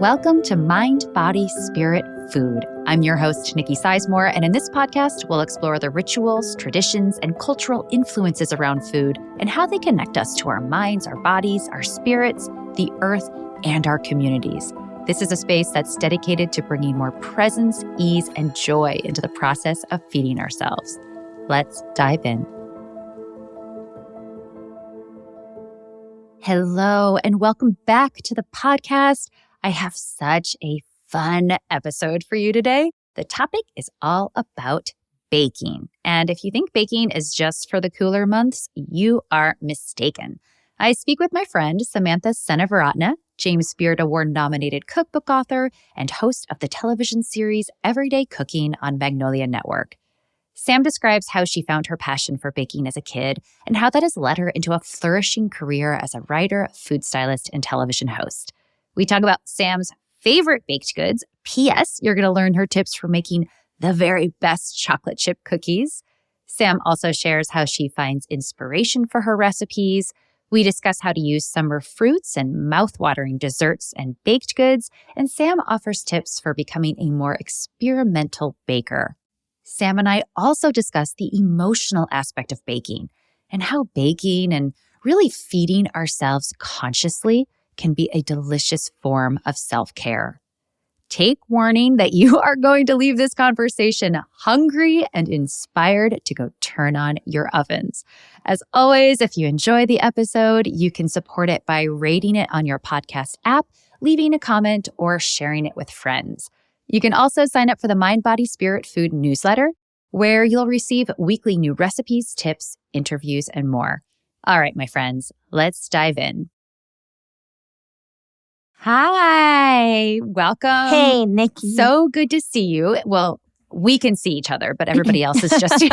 Welcome to Mind, Body, Spirit, Food. I'm your host, Nikki Sizemore, and in this podcast, we'll explore the rituals, traditions, and cultural influences around food and how they connect us to our minds, our bodies, our spirits, the earth, and our communities. This is a space that's dedicated to bringing more presence, ease, and joy into the process of feeding ourselves. Let's dive in. Hello, and welcome back to the podcast. I have such a fun episode for you today. The topic is all about baking. And if you think baking is just for the cooler months, you are mistaken. I speak with my friend, Samantha Seneviratne, James Beard Award-nominated cookbook author and host of the television series Everyday Cooking on Magnolia Network. Sam describes how she found her passion for baking as a kid and how that has led her into a flourishing career as a writer, food stylist, and television host. We talk about Sam's favorite baked goods. P.S. You're going to learn her tips for making the very best chocolate chip cookies. Sam also shares how she finds inspiration for her recipes. We discuss how to use summer fruits and mouthwatering desserts and baked goods. And Sam offers tips for becoming a more experimental baker. Sam and I also discuss the emotional aspect of baking and how baking and really feeding ourselves consciously can be a delicious form of self-care. Take warning that you are going to leave this conversation hungry and inspired to go turn on your ovens. As always, if you enjoy the episode, you can support it by rating it on your podcast app, leaving a comment, or sharing it with friends. You can also sign up for the Mind, Body, Spirit, Food newsletter, where you'll receive weekly new recipes, tips, interviews, and more. All right, my friends, let's dive in. Hi, welcome. Hey, Nikki. So good to see you. Well, we can see each other, but everybody else is just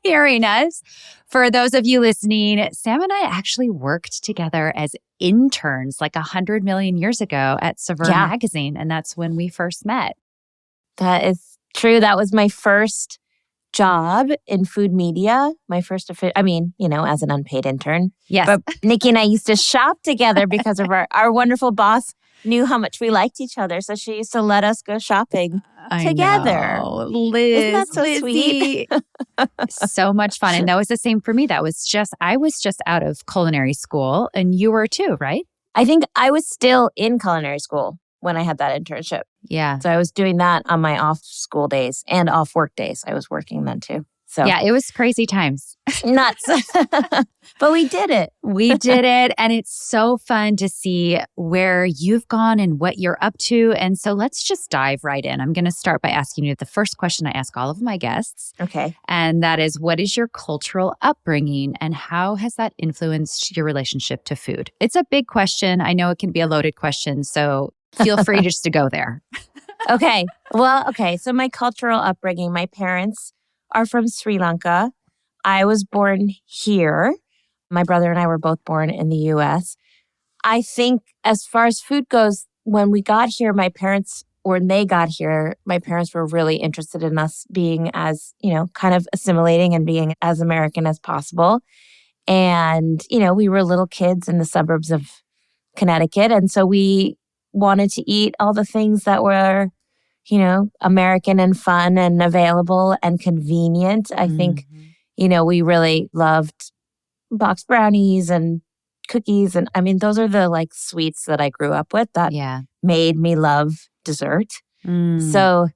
hearing us. For those of you listening, Sam and I actually worked together as interns like 100 million years ago at Saveur magazine, and that's when we first met. That is true. That was my first job in food media. My first, as an unpaid intern. Yes. But Nikki and I used to shop together because of our wonderful boss knew how much we liked each other. So she used to let us go shopping together. Liz, isn't that so Lizzie. Sweet? So much fun. And that was the same for me. I was just out of culinary school and you were too, right? I think I was still in culinary school when I had that internship. Yeah. So I was doing that on my off school days and off work days. I was working then too. So yeah, it was crazy times. Nuts. But we did it. We did it. And it's so fun to see where you've gone and what you're up to. And so let's just dive right in. I'm going to start by asking you the first question I ask all of my guests. Okay. And that is, what is your cultural upbringing and how has that influenced your relationship to food? It's a big question. I know it can be a loaded question, so feel free just to go there. Okay. Well, so my cultural upbringing, my parents are from Sri Lanka. I was born here. My brother and I were both born in the U.S. I think as far as food goes, when we got here, my parents were really interested in us being as, kind of assimilating and being as American as possible. And, we were little kids in the suburbs of Connecticut. And so we wanted to eat all the things that were American and fun and available and convenient. I think, we really loved box brownies and cookies. And those are the sweets that I grew up with that made me love dessert. So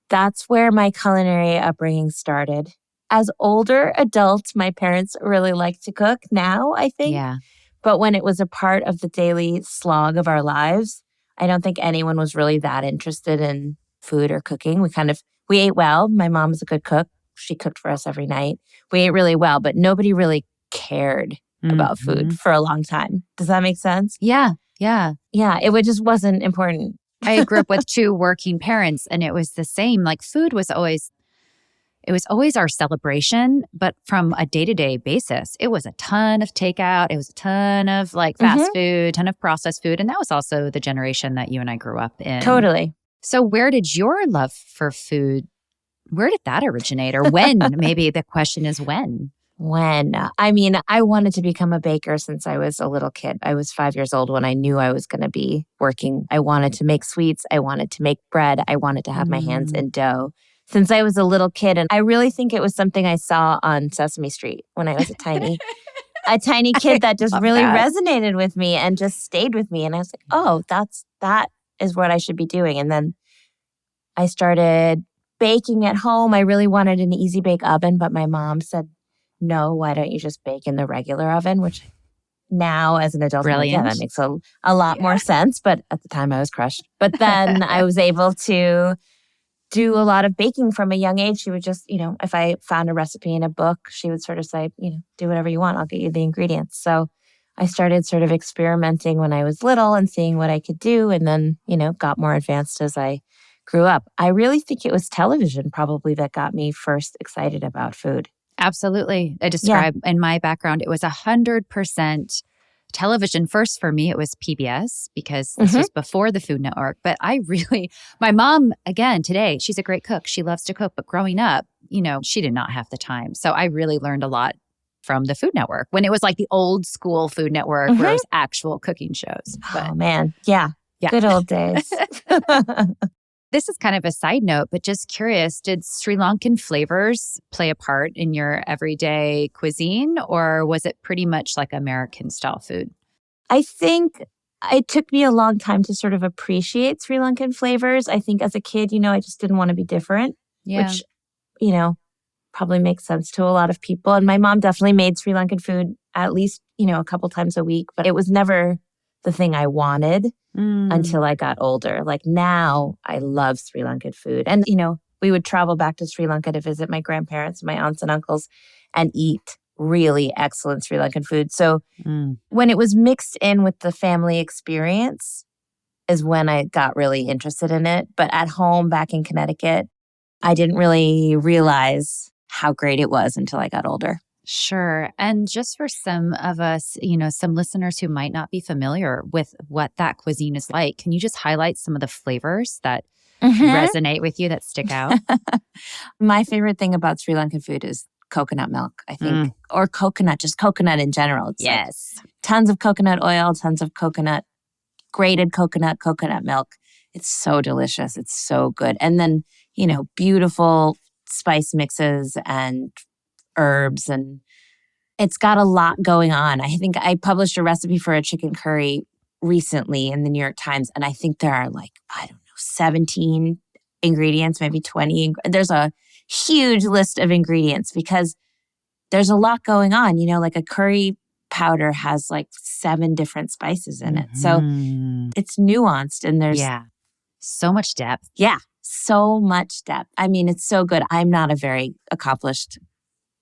that's where my culinary upbringing started. As older adults, my parents really like to cook now, I think. Yeah. But when it was a part of the daily slog of our lives, I don't think anyone was really that interested in food or cooking. We ate well. My mom was a good cook. She cooked for us every night. We ate really well, but nobody really cared about food for a long time. Does that make sense? Yeah. Yeah, it just wasn't important. I grew up with two working parents and it was the same. Food was always our celebration, but from a day-to-day basis, it was a ton of takeout. It was a ton of fast food, ton of processed food. And that was also the generation that you and I grew up in. Totally. So where did your love for food, where did that originate? Or when? Maybe the question is when. When? I mean, I wanted to become a baker since I was a little kid. I was 5 years old when I knew I was going to be working. I wanted to make sweets. I wanted to make bread. I wanted to have my hands in dough since I was a little kid. And I really think it was something I saw on Sesame Street when I was a tiny kid that just really resonated with me and just stayed with me. And I was like, oh, that is what I should be doing. And then I started baking at home. I really wanted an easy bake oven, but my mom said, no, why don't you just bake in the regular oven? Which now as an adult, Brilliant. Yeah, that makes a lot more sense. But at the time I was crushed. But then I was able to do a lot of baking from a young age. She would just, if I found a recipe in a book, she would sort of say, do whatever you want. I'll get you the ingredients. So I started sort of experimenting when I was little and seeing what I could do. And then, got more advanced as I grew up. I really think it was television probably that got me first excited about food. Absolutely. I describe in my background, it was 100% television. First for me, it was PBS because this was before the Food Network. But my mom, again, today, she's a great cook. She loves to cook. But growing up, she did not have the time. So I really learned a lot from the Food Network when it was like the old school Food Network where it was actual cooking shows. Oh, man. Yeah. Good old days. This is kind of a side note, but just curious, did Sri Lankan flavors play a part in your everyday cuisine, or was it pretty much like American style food? I think it took me a long time to sort of appreciate Sri Lankan flavors. I think as a kid, I just didn't want to be different, which, probably makes sense to a lot of people. And my mom definitely made Sri Lankan food at least, a couple times a week, but it was never the thing I wanted until I got older. Like now I love Sri Lankan food. And, we would travel back to Sri Lanka to visit my grandparents, my aunts and uncles, and eat really excellent Sri Lankan food. So when it was mixed in with the family experience is when I got really interested in it. But at home back in Connecticut, I didn't really realize how great it was until I got older. Sure. And just for some of us, some listeners who might not be familiar with what that cuisine is like, can you just highlight some of the flavors that resonate with you, that stick out? My favorite thing about Sri Lankan food is coconut milk, I think, or just coconut in general. It's like tons of coconut oil, tons of grated coconut milk. It's so delicious. It's so good. And then, beautiful spice mixes and herbs, and it's got a lot going on. I think I published a recipe for a chicken curry recently in the New York Times, and I think there are 17 ingredients, maybe 20. There's a huge list of ingredients because there's a lot going on. Like a curry powder has 7 different spices in it. So it's nuanced and there's so much depth. Yeah, so much depth. I mean, it's so good. I'm not a very accomplished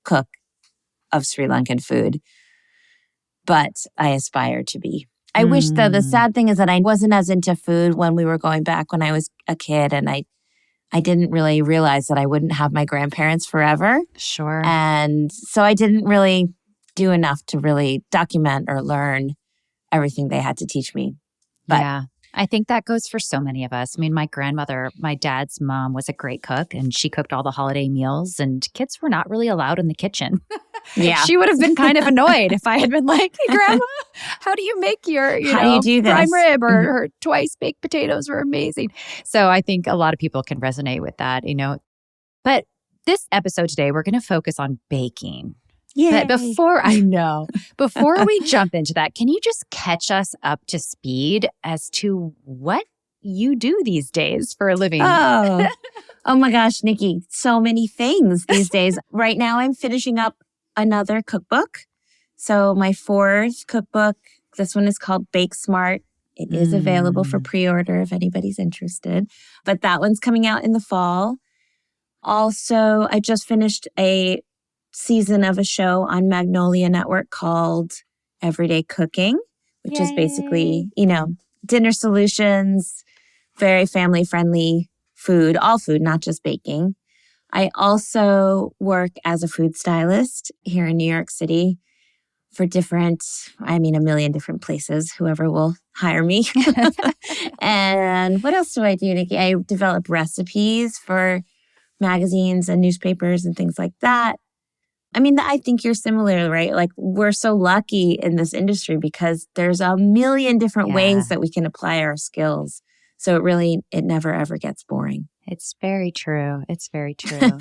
cook of Sri Lankan food, but I aspire to be. I wish, though, the sad thing is that I wasn't as into food when we were going back when I was a kid, and I didn't really realize that I wouldn't have my grandparents forever. Sure. And so I didn't really do enough to really document or learn everything they had to teach me. But yeah. I think that goes for so many of us. I mean, my grandmother, my dad's mom, was a great cook, and she cooked all the holiday meals, and kids were not really allowed in the kitchen. Yeah. She would have been kind of annoyed if I had been like, hey, Grandma, how do you make your how do you do this? prime rib, or her twice baked potatoes were amazing. So I think a lot of people can resonate with that, But this episode today, we're going to focus on baking. Yay. But before we jump into that, can you just catch us up to speed as to what you do these days for a living? Oh my gosh, Nikki, so many things these days. Right now, I'm finishing up another cookbook. So my 4th cookbook, this one is called Bake Smart. It is available for pre-order if anybody's interested. But that one's coming out in the fall. Also, I just finished a season of a show on Magnolia Network called Everyday Cooking, which is basically, dinner solutions, very family-friendly food, all food, not just baking. I also work as a food stylist here in New York City for a million different places, whoever will hire me. And what else do I do, Nikki? I develop recipes for magazines and newspapers and things like that. I mean, I think you're similar, right? Like we're so lucky in this industry because there's a million different ways that we can apply our skills. So it never, ever gets boring. It's very true. It's very true.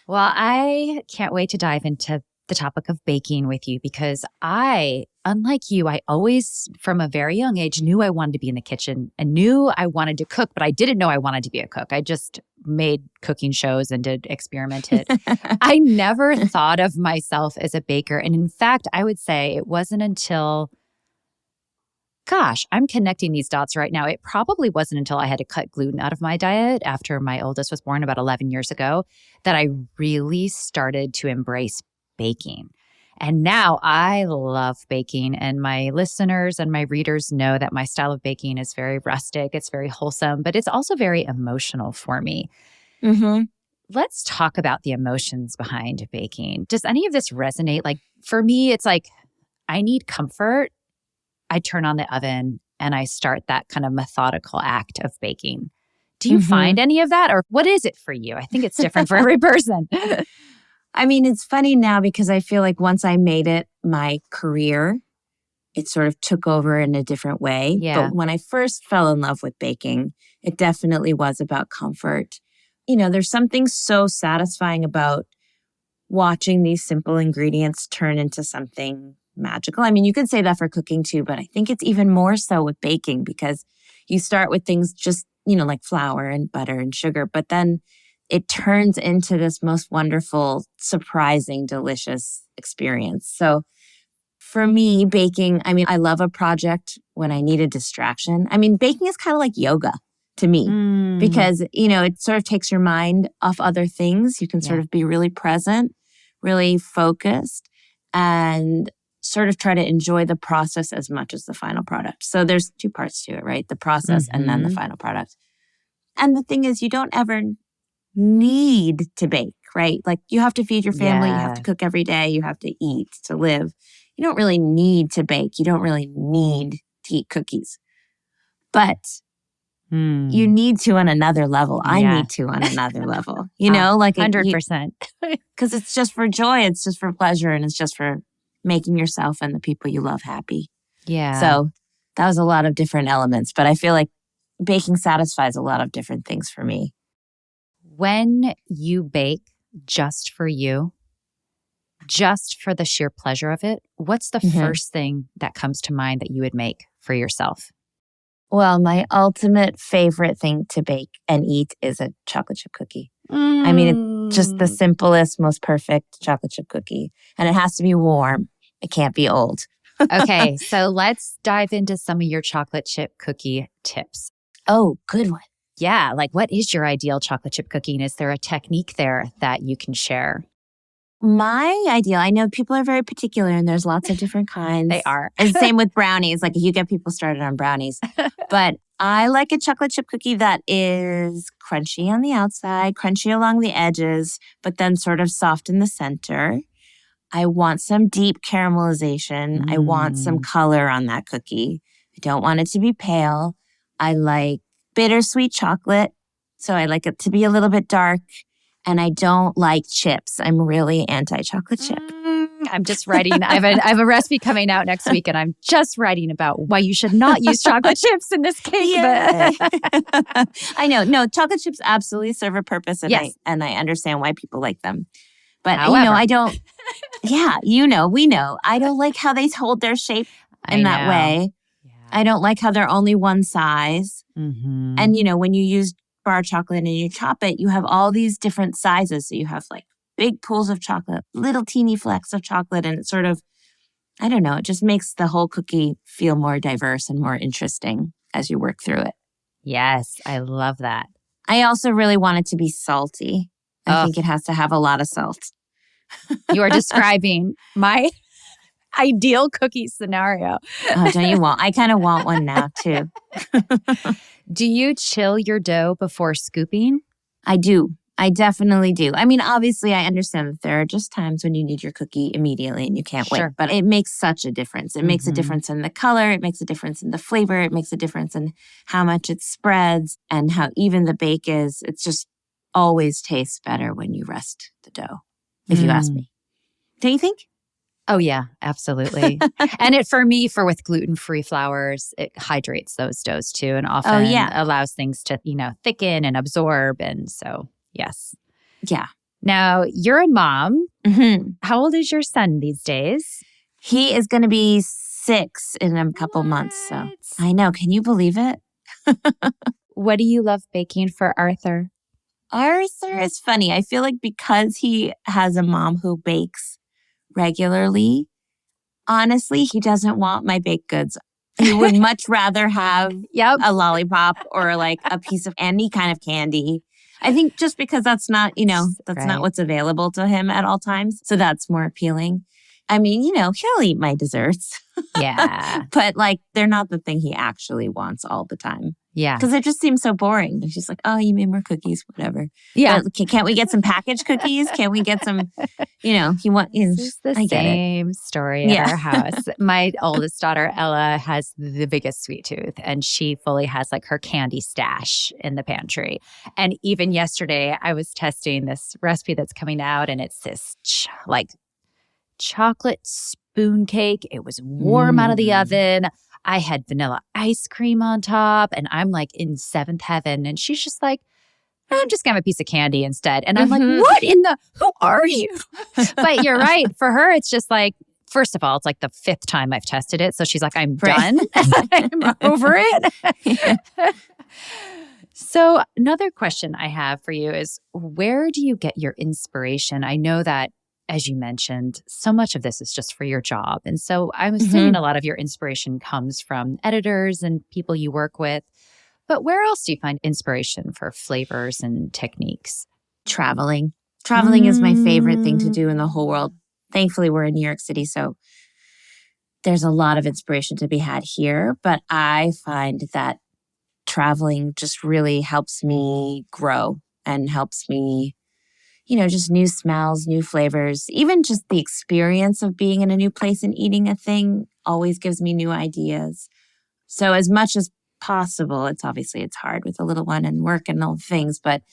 Well, I can't wait to dive into the topic of baking with you because unlike you, I always, from a very young age, knew I wanted to be in the kitchen and knew I wanted to cook, but I didn't know I wanted to be a cook. I just made cooking shows and experimented. I never thought of myself as a baker. And in fact, I would say it wasn't until I'm connecting these dots right now. It probably wasn't until I had to cut gluten out of my diet after my oldest was born about 11 years ago that I really started to embrace baking. And now I love baking, and my listeners and my readers know that my style of baking is very rustic. It's very wholesome, but it's also very emotional for me. Mm-hmm. Let's talk about the emotions behind baking. Does any of this resonate? Like for me, it's like I need comfort. I turn on the oven and I start that kind of methodical act of baking. Do you find any of that, or what is it for you? I think it's different for every person. I mean, it's funny now because I feel like once I made it my career, it sort of took over in a different way. Yeah. But when I first fell in love with baking, it definitely was about comfort. There's something so satisfying about watching these simple ingredients turn into something magical. I mean, you could say that for cooking too, but I think it's even more so with baking because you start with things just, like flour and butter and sugar, but then it turns into this most wonderful, surprising, delicious experience. So for me, baking, I mean, I love a project when I need a distraction. I mean, baking is kind of like yoga to me because, it sort of takes your mind off other things. You can sort of be really present, really focused, and sort of try to enjoy the process as much as the final product. So there's two parts to it, right? The process and then the final product. And the thing is, you don't ever need to bake, right? Like you have to feed your family, you have to cook every day, you have to eat to live. You don't really need to bake. You don't really need to eat cookies. But you need to on another level. I need to on another level. Like 100%. Because it's just for joy, it's just for pleasure, and it's just for making yourself and the people you love happy. Yeah. So that was a lot of different elements, but I feel like baking satisfies a lot of different things for me. When you bake just for you, just for the sheer pleasure of it, what's the first thing that comes to mind that you would make for yourself? Well, my ultimate favorite thing to bake and eat is a chocolate chip cookie. I mean, it's just the simplest, most perfect chocolate chip cookie. And it has to be warm. It can't be old. Okay, so let's dive into some of your chocolate chip cookie tips. Oh, good one. Yeah, like what is your ideal chocolate chip cookie? And is there a technique there that you can share? My ideal, I know people are very particular and there's lots of different kinds. They are. And same with brownies. Like you get people started on brownies. But I like a chocolate chip cookie that is crunchy on the outside, crunchy along the edges, but then sort of soft in the center. I want some deep caramelization. I want some color on that cookie. I don't want it to be pale. I like bittersweet chocolate. So I like it to be a little bit dark. And I don't like chips. I'm really anti-chocolate chip. I'm just writing. I have a recipe coming out next week, and I'm just writing about why you should not use chocolate chips in this cake. Yeah. I know. No, chocolate chips absolutely serve a purpose, and yes. I understand why people like them. But, however, I don't. Yeah, we know. I don't like how they hold their shape in that way. Yeah. I don't like how they're only one size. And, when you use bar chocolate and you chop it, you have all these different sizes. So you have like big pools of chocolate, little teeny flecks of chocolate, and it sort of, I don't know, it just makes the whole cookie feel more diverse and more interesting as you work through it. Yes, I love that. I also really want it to be salty. I think it has to have a lot of salt. You are describing my ideal cookie scenario. Oh, don't you want? I kind of want one now too. Do you chill your dough before scooping? I do. I definitely do. I mean, obviously, I understand that there are just times when you need your cookie immediately and you can't wait. But it makes such a difference. It makes a difference in the color. It makes a difference in the flavor. It makes a difference in how much it spreads and how even the bake is. It's just always tastes better when you rest the dough, if you ask me. Don't you think? Oh, yeah, absolutely. And with gluten-free flours, it hydrates those doughs too and Oh, often yeah. allows things to, thicken and absorb. And so, yes. Yeah. Now, you're a mom. Mm-hmm. How old is your son these days? He is going to be 6 in a couple months. So I know. Can you believe it? What do you love baking for Arthur? Arthur is funny. I feel like because he has a mom who bakes regularly, honestly, he doesn't want my baked goods. He would much rather have Yep. a lollipop or like a piece of any kind of candy. I think just because that's not, that's not what's available to him at all times. So that's more appealing. I mean, he'll eat my desserts. Yeah. But like, they're not the thing he actually wants all the time. Yeah. Because it just seems so boring. And she's like, oh, you made more cookies, whatever. Yeah. Can't we get some packaged cookies? Can't we get some, It's the same story at our house. My oldest daughter, Ella, has the biggest sweet tooth, and she fully has like her candy stash in the pantry. And even yesterday, I was testing this recipe that's coming out, and it's this chocolate spoon cake. It was warm out of the oven. I had vanilla ice cream on top, and I'm like in seventh heaven. And she's just like, I'm just going to have a piece of candy instead. And I'm like, who are you? But you're right. For her, it's just like, first of all, it's like the 5th time I've tested it. So she's like, I'm done. I'm over it. So another question I have for you is, where do you get your inspiration? I know that, as you mentioned, so much of this is just for your job. And so I'm assuming a lot of your inspiration comes from editors and people you work with. But where else do you find inspiration for flavors and techniques? Traveling. Traveling is my favorite thing to do in the whole world. Thankfully, we're in New York City, so there's a lot of inspiration to be had here. But I find that traveling just really helps me grow and helps me, just new smells, new flavors. Even just the experience of being in a new place and eating a thing always gives me new ideas. So as much as possible, it's hard with a little one and work and all things, but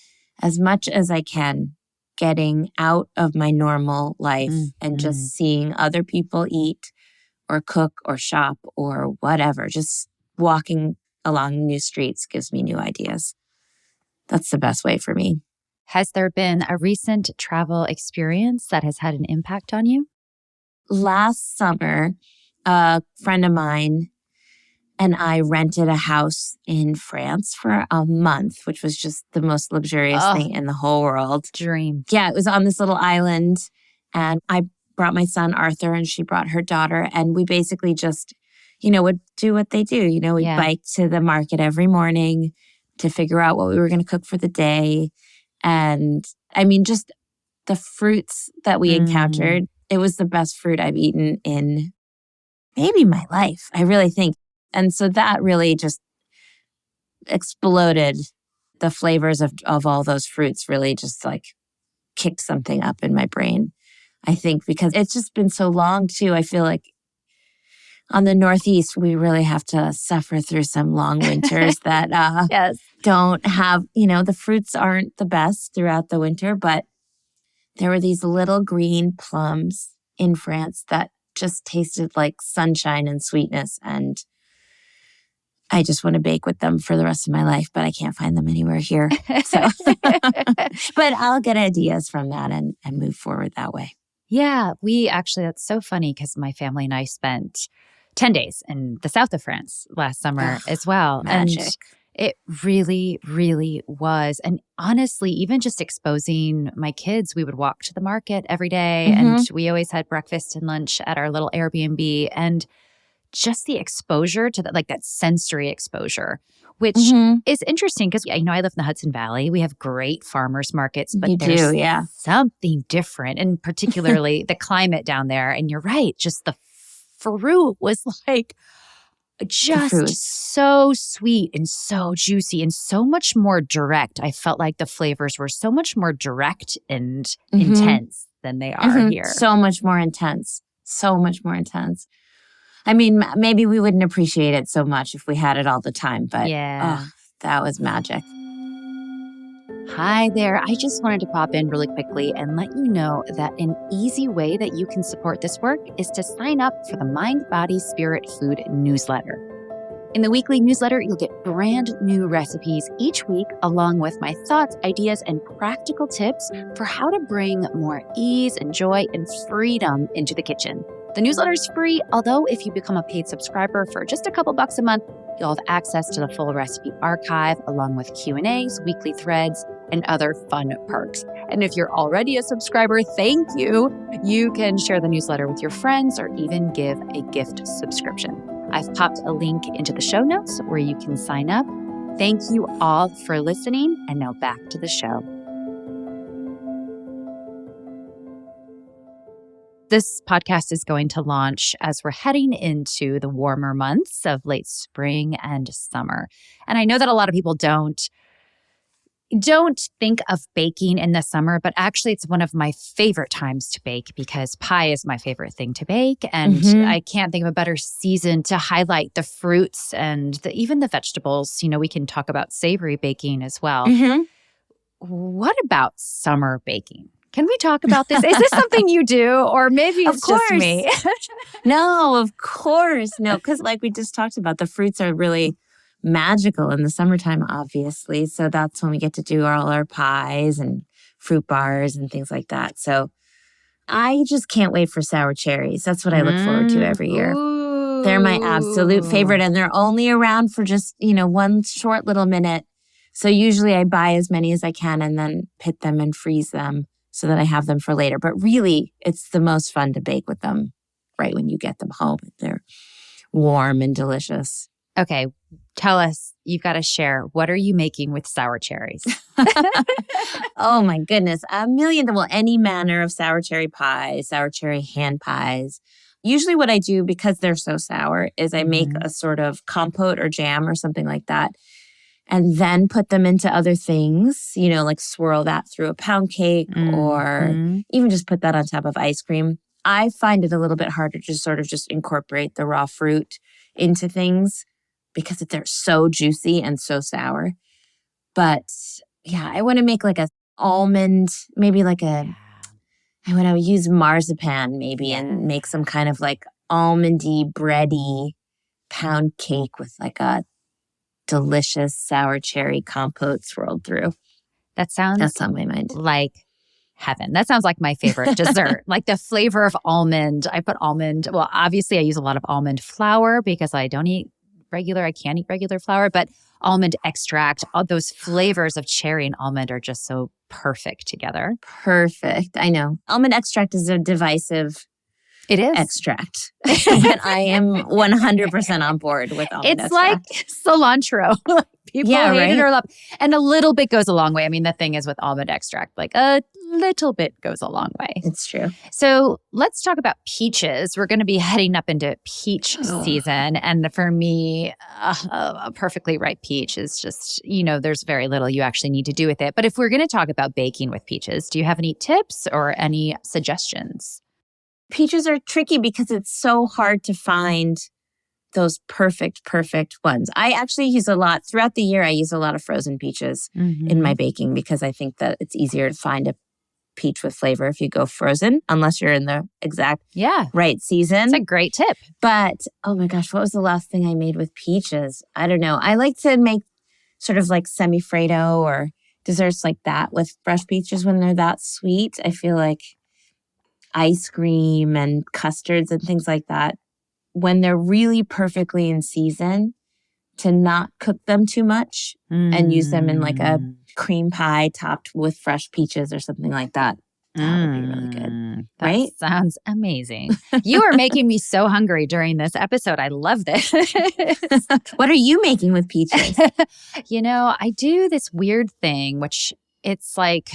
as much as I can, getting out of my normal life and just seeing other people eat or cook or shop or whatever, just walking along new streets gives me new ideas. That's the best way for me. Has there been a recent travel experience that has had an impact on you? Last summer, a friend of mine and I rented a house in France for a month, which was just the most luxurious thing in the whole world. Dream. Yeah, it was on this little island. And I brought my son, Arthur, and she brought her daughter. And we basically just, would do what they do. We'd bike to the market every morning to figure out what we were going to cook for the day. And I mean, just the fruits that we encountered, it was the best fruit I've eaten in maybe my life, I really think. And so that really just exploded. The flavors of all those fruits really just like kicked something up in my brain, I think, because it's just been so long too. I feel like on the Northeast, we really have to suffer through some long winters that don't have, the fruits aren't the best throughout the winter, but there were these little green plums in France that just tasted like sunshine and sweetness. And I just want to bake with them for the rest of my life, but I can't find them anywhere here. So, but I'll get ideas from that and move forward that way. Yeah, that's so funny because my family and I spent 10 days in the south of France last summer as well. Magic. And it really, really was. And honestly, even just exposing my kids, we would walk to the market every day and we always had breakfast and lunch at our little Airbnb. And just the exposure to that sensory exposure, which is interesting because, I live in the Hudson Valley. We have great farmers markets, but there's something different, and particularly the climate down there. And you're right, just the fruit was like just so sweet and so juicy and so much more direct. I felt like the flavors were so much more direct and intense than they are here. So much more intense. So much more intense. I mean, maybe we wouldn't appreciate it so much if we had it all the time, but that was magic. Hi there. I just wanted to pop in really quickly and let you know that an easy way that you can support this work is to sign up for the Mind, Body, Spirit Food newsletter. In the weekly newsletter, you'll get brand new recipes each week, along with my thoughts, ideas, and practical tips for how to bring more ease and joy and freedom into the kitchen. The newsletter is free, although if you become a paid subscriber for just a couple bucks a month, you'll have access to the full recipe archive, along with Q&As, weekly threads, and other fun perks. And if you're already a subscriber, thank you. You can share the newsletter with your friends or even give a gift subscription. I've popped a link into the show notes where you can sign up. Thank you all for listening. And now back to the show. This podcast is going to launch as we're heading into the warmer months of late spring and summer. And I know that a lot of people don't think of baking in the summer, but actually it's one of my favorite times to bake because pie is my favorite thing to bake. And I can't think of a better season to highlight the fruits and even the vegetables. You know, we can talk about savory baking as well. What about summer baking? Can we talk about this? Is this something you do, or maybe it's just me? No, of course. No, because like we just talked about, the fruits are really magical in the summertime, obviously. So that's when we get to do all our pies and fruit bars and things like that. So I just can't wait for sour cherries. That's what I look forward to every year. Ooh. They're my absolute favorite, and they're only around for just, one short little minute. So usually I buy as many as I can and then pit them and freeze them so that I have them for later. But really, it's the most fun to bake with them right when you get them home. They're warm and delicious. Okay, tell us, you've got to share. What are you making with sour cherries? Oh my goodness. Any manner of sour cherry pies, sour cherry hand pies. Usually what I do, because they're so sour, is I make a sort of compote or jam or something like that, and then put them into other things, like swirl that through a pound cake or even just put that on top of ice cream. I find it a little bit harder to sort of just incorporate the raw fruit into things because they're so juicy and so sour. But yeah, I want to make like a almond, maybe like I want to use marzipan maybe and make some kind of like almondy, bready pound cake with like a delicious sour cherry compote swirled through. That's on my mind. Like heaven. That sounds like my favorite dessert. Like the flavor of almond. I put almond. Well, obviously I use a lot of almond flour because I can't eat regular flour, but almond extract, all those flavors of cherry and almond are just so perfect together. Perfect. I know. Almond extract is a divisive extract. But I am 100% on board with almond extract. It's like cilantro. People hate it or love it. And a little bit goes a long way. I mean, the thing is with almond extract, like a little bit goes a long way. It's true. So let's talk about peaches. We're going to be heading up into peach season. And for me, a perfectly ripe peach is just, there's very little you actually need to do with it. But if we're going to talk about baking with peaches, do you have any tips or any suggestions? Peaches are tricky because it's so hard to find those perfect ones. I actually use a lot throughout the year. I use a lot of frozen peaches in my baking because I think that it's easier to find a peach with flavor if you go frozen, unless you're in the exact right season. It's a great tip. But oh my gosh, what was the last thing I made with peaches? I don't know. I like to make sort of like semi-Freddo or desserts like that with fresh peaches when they're that sweet. I feel like ice cream and custards and things like that, when they're really perfectly in season, to not cook them too much and use them in like a cream pie topped with fresh peaches or something like that. That would be really good. Right? That sounds amazing. You are making me so hungry during this episode. I love this. What are you making with peaches? I do this weird thing, which it's like,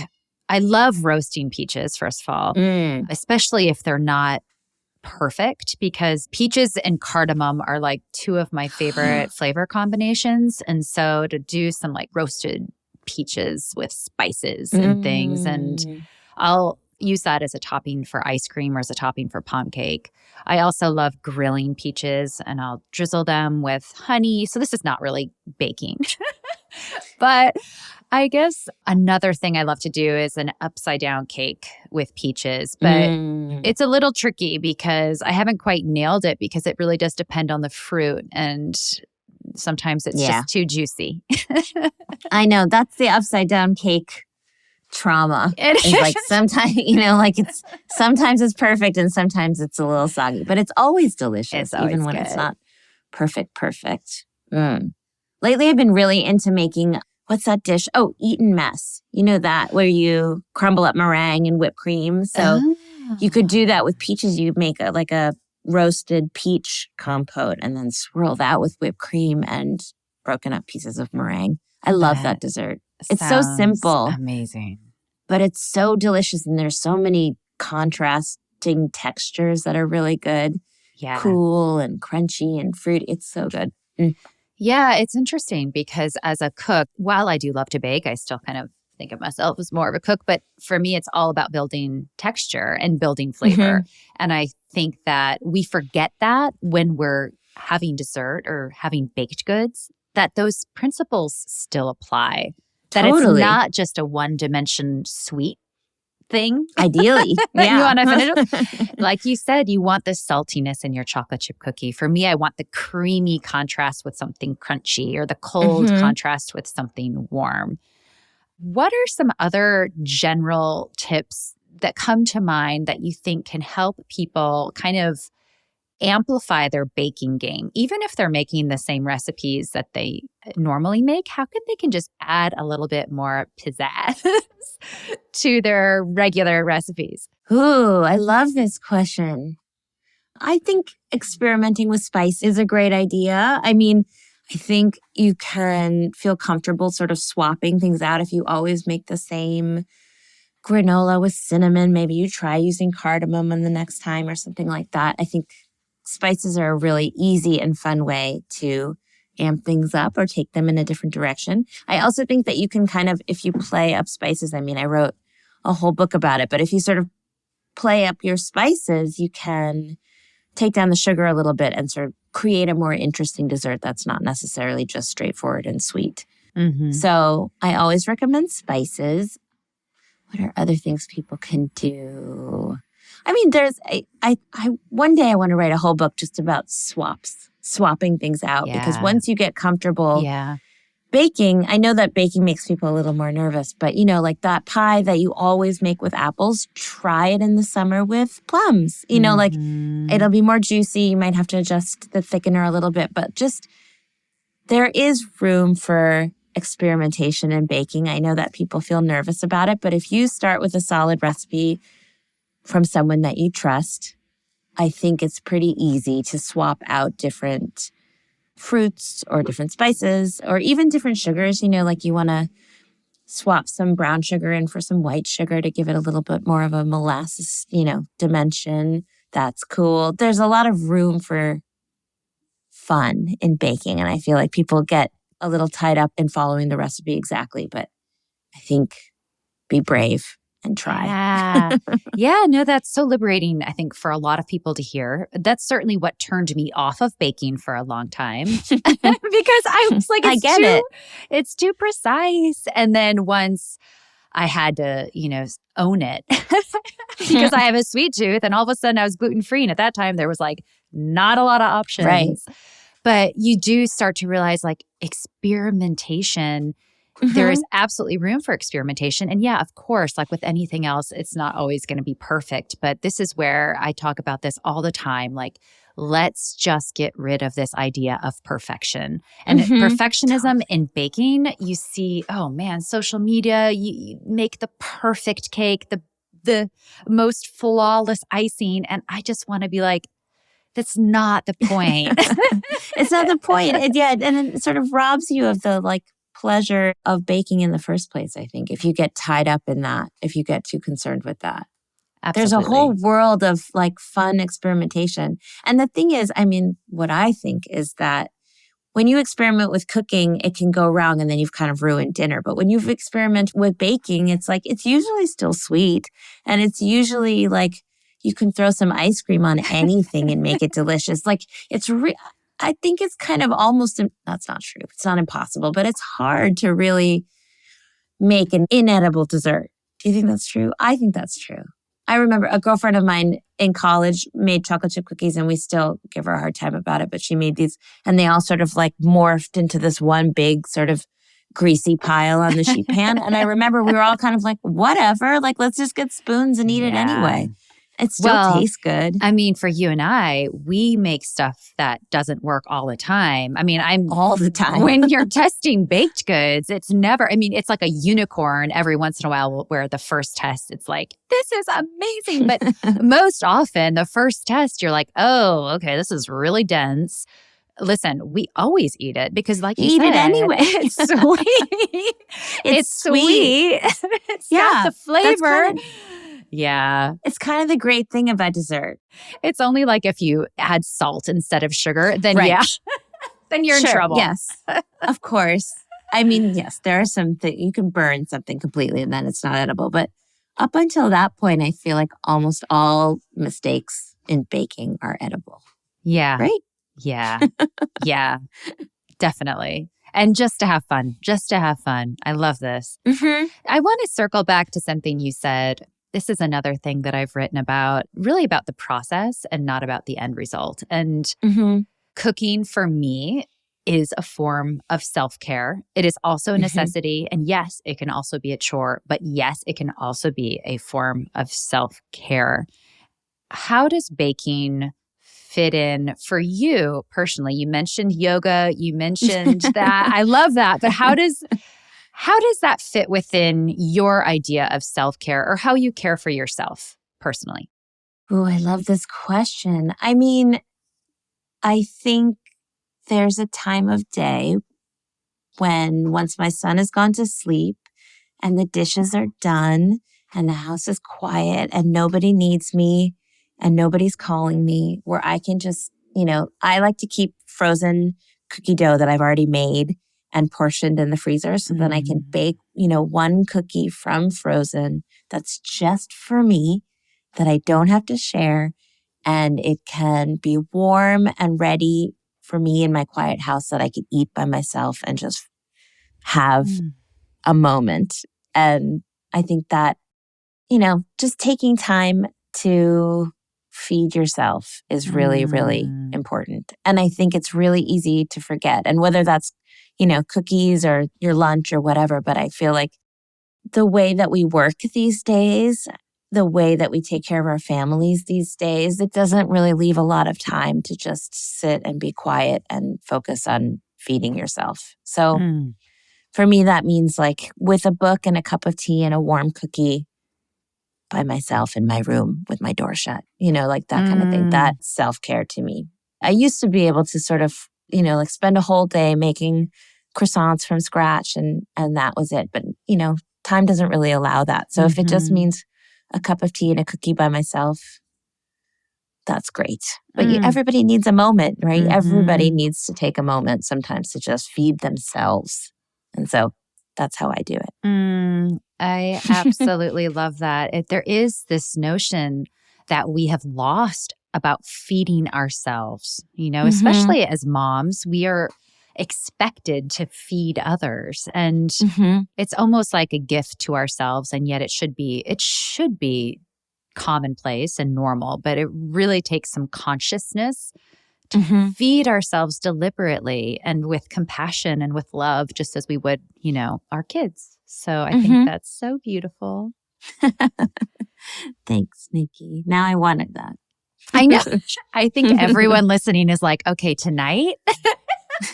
I love roasting peaches, first of all, especially if they're not perfect, because peaches and cardamom are like two of my favorite flavor combinations. And so to do some like roasted peaches with spices and things, and I'll use that as a topping for ice cream or as a topping for pound cake. I also love grilling peaches, and I'll drizzle them with honey. So this is not really baking, but I guess another thing I love to do is an upside down cake with peaches, but it's a little tricky because I haven't quite nailed it because it really does depend on the fruit and sometimes it's Yeah. just too juicy. I know. That's the upside down cake trauma. It It's like sometimes, sometimes it's perfect and sometimes it's a little soggy, but it's always delicious, It's always even when good. it's not perfect. Lately, I've been really into making, what's that dish? Oh, Eaten Mess. You know that, where you crumble up meringue and whipped cream. So you could do that with peaches. You make a roasted peach compote and then swirl that with whipped cream and broken up pieces of meringue. I love that dessert. It's so simple. Amazing. But it's so delicious and there's so many contrasting textures that are really good. Yeah. Cool and crunchy and fruity. It's so good. Yeah, it's interesting because as a cook, while I do love to bake, I still kind of think of myself as more of a cook. But for me, it's all about building texture and building flavor. And I think that we forget that when we're having dessert or having baked goods, that those principles still apply. That it's not just a one-dimension sweet thing. Ideally. Yeah. You want to finish it? Like you said, you want the saltiness in your chocolate chip cookie. For me, I want the creamy contrast with something crunchy or the cold contrast with something warm. What are some other general tips that come to mind that you think can help people kind of amplify their baking game, even if they're making the same recipes that they normally make? How could they can just add a little bit more pizzazz to their regular recipes? Ooh, I love this question. I think experimenting with spice is a great idea. I mean, I think you can feel comfortable sort of swapping things out. If you always make the same granola with cinnamon, maybe you try using cardamom on the next time or something like that. I think spices are a really easy and fun way to amp things up or take them in a different direction. I also think that you can kind of, if you play up spices, I mean, I wrote a whole book about it, but if you sort of play up your spices, you can take down the sugar a little bit and sort of create a more interesting dessert that's not necessarily just straightforward and sweet. So I always recommend spices. What are other things people can do? I mean, there's one day I want to write a whole book just about swapping things out because once you get comfortable baking, I know that baking makes people a little more nervous, but like that pie that you always make with apples, try it in the summer with plums. Like it'll be more juicy. You might have to adjust the thickener a little bit, but just there is room for experimentation in baking. I know that people feel nervous about it, but if you start with a solid recipe from someone that you trust, I think it's pretty easy to swap out different fruits or different spices or even different sugars. Like you want to swap some brown sugar in for some white sugar to give it a little bit more of a molasses, dimension. That's cool. There's a lot of room for fun in baking. And I feel like people get a little tied up in following the recipe exactly. But I think be brave and try. Yeah, no, that's so liberating, I think, for a lot of people to hear. That's certainly what turned me off of baking for a long time because I was like, it's too precise. And then once I had to, own it because I have a sweet tooth and all of a sudden I was gluten-free. And at that time, there was like not a lot of options. Right. But you do start to realize like experimentation, there is absolutely room for experimentation. And yeah, of course, like with anything else, it's not always going to be perfect. But this is where I talk about this all the time. Like, let's just get rid of this idea of perfection. And perfectionism in baking, you see, oh man, social media, you make the perfect cake, the most flawless icing. And I just want to be like, that's not the point. It's not the point. And it sort of robs you of the pleasure of baking in the first place, I think, if you get tied up in that, if you get too concerned with that. Absolutely. There's a whole world of fun experimentation. And the thing is, I mean, what I think is that when you experiment with cooking, it can go wrong and then you've kind of ruined dinner. But when you experiment with baking, it's usually still sweet. And it's usually you can throw some ice cream on anything and make it delicious. I think it's kind of almost, that's not true. It's not impossible, but it's hard to really make an inedible dessert. Do you think that's true? I think that's true. I remember a girlfriend of mine in college made chocolate chip cookies, and we still give her a hard time about it, but she made these and they all sort of like morphed into this one big sort of greasy pile on the sheet pan. And I remember we were all kind of like, whatever, like let's just get spoons and eat it anyway. It still tastes good. I mean, for you and I, we make stuff that doesn't work all the time. I mean, all the time. When you're testing baked goods, it's never, I mean, it's like a unicorn every once in a while where the first test, it's like, this is amazing. But most often, the first test, you're like, oh, okay, this is really dense. Listen, we always eat it because like you eat said, it anyway. It's sweet. It's sweet. It's got the flavor. Yeah. It's kind of the great thing about dessert. It's only like if you add salt instead of sugar, then then you're in trouble. Yes, of course. I mean, yes, there are some things you can burn something completely and then it's not edible. But up until that point, I feel like almost all mistakes in baking are edible. Yeah. Right? Yeah. Yeah. Definitely. And just to have fun. I love this. Mm-hmm. I want to circle back to something you said. This is another thing that I've written about, really about the process and not about the end result. And cooking for me is a form of self-care. It is also a necessity. And yes, it can also be a chore, but yes, it can also be a form of self-care. How does baking fit in for you personally? You mentioned yoga, you mentioned that. I love that. But how does that fit within your idea of self-care or how you care for yourself personally? Oh, I love this question. I mean, I think there's a time of day when once my son has gone to sleep and the dishes are done and the house is quiet and nobody needs me and nobody's calling me, where I can just, I like to keep frozen cookie dough that I've already made and portioned in the freezer so then I can bake, one cookie from frozen that's just for me, that I don't have to share, and it can be warm and ready for me in my quiet house that I can eat by myself and just have a moment. And I think that, just taking time to feed yourself is really, really important. And I think it's really easy to forget. And whether that's cookies or your lunch or whatever. But I feel like the way that we work these days, the way that we take care of our families these days, it doesn't really leave a lot of time to just sit and be quiet and focus on feeding yourself. So for me, that means like with a book and a cup of tea and a warm cookie by myself in my room with my door shut, like that kind of thing. That's self-care to me. I used to be able to sort of like spend a whole day making croissants from scratch and that was it. But, time doesn't really allow that. So if it just means a cup of tea and a cookie by myself, that's great. But everybody needs a moment, right? Everybody needs to take a moment sometimes to just feed themselves. And so that's how I do it. I absolutely love that. There is this notion that we have lost about feeding ourselves, especially as moms, we are expected to feed others. And it's almost like a gift to ourselves. And yet it should be commonplace and normal, but it really takes some consciousness to feed ourselves deliberately and with compassion and with love, just as we would, our kids. So I think that's so beautiful. Thanks, Nikki. Now I wanted that. I know. I think everyone listening is like, okay, tonight,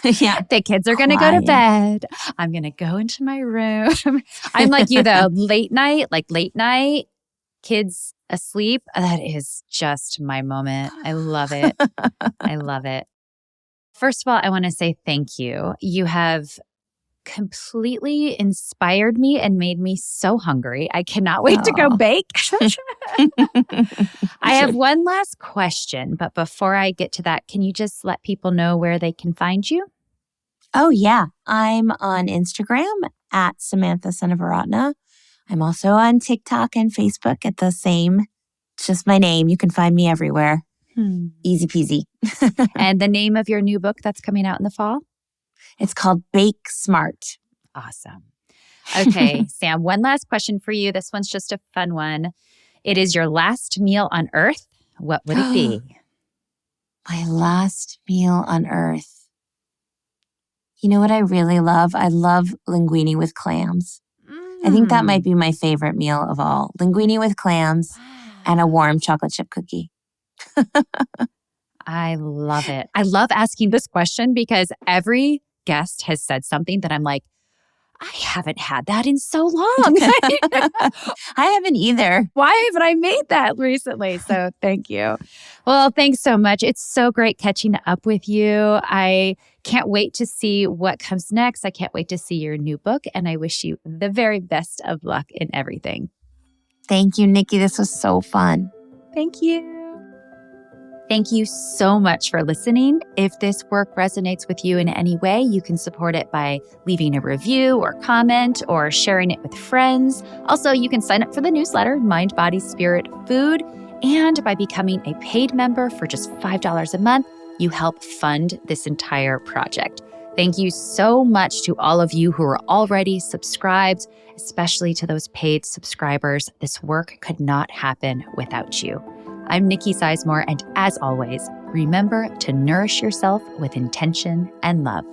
the kids are going to go to bed. I'm going to go into my room. I'm like you though, late night, kids asleep. That is just my moment. I love it. I love it. First of all, I want to say thank you. You have completely inspired me and made me so hungry. I cannot wait to go bake. I have one last question, but before I get to that, can you just let people know where they can find you? Oh, yeah. I'm on Instagram at Samantha Seneviratne. I'm also on TikTok and Facebook at the same. It's just my name. You can find me everywhere. Easy peasy. And the name of your new book that's coming out in the fall? It's called Bake Smart. Awesome. Okay, Sam, one last question for you. This one's just a fun one. It is your last meal on earth. What would it be? My last meal on earth. You know what I really love? I love linguine with clams. I think that might be my favorite meal of all. Linguine with clams and a warm chocolate chip cookie. I love it. I love asking this question because every guest has said something that I'm like, I haven't had that in so long. I haven't either. Why haven't I made that recently? So thank you. Well, thanks so much. It's so great catching up with you. I can't wait to see what comes next. I can't wait to see your new book. And I wish you the very best of luck in everything. Thank you, Nikki. This was so fun. Thank you. Thank you so much for listening. If this work resonates with you in any way, you can support it by leaving a review or comment or sharing it with friends. Also, you can sign up for the newsletter, Mind, Body, Spirit, Food. And by becoming a paid member for just $5 a month, you help fund this entire project. Thank you so much to all of you who are already subscribed, especially to those paid subscribers. This work could not happen without you. I'm Nikki Sizemore, and as always, remember to nourish yourself with intention and love.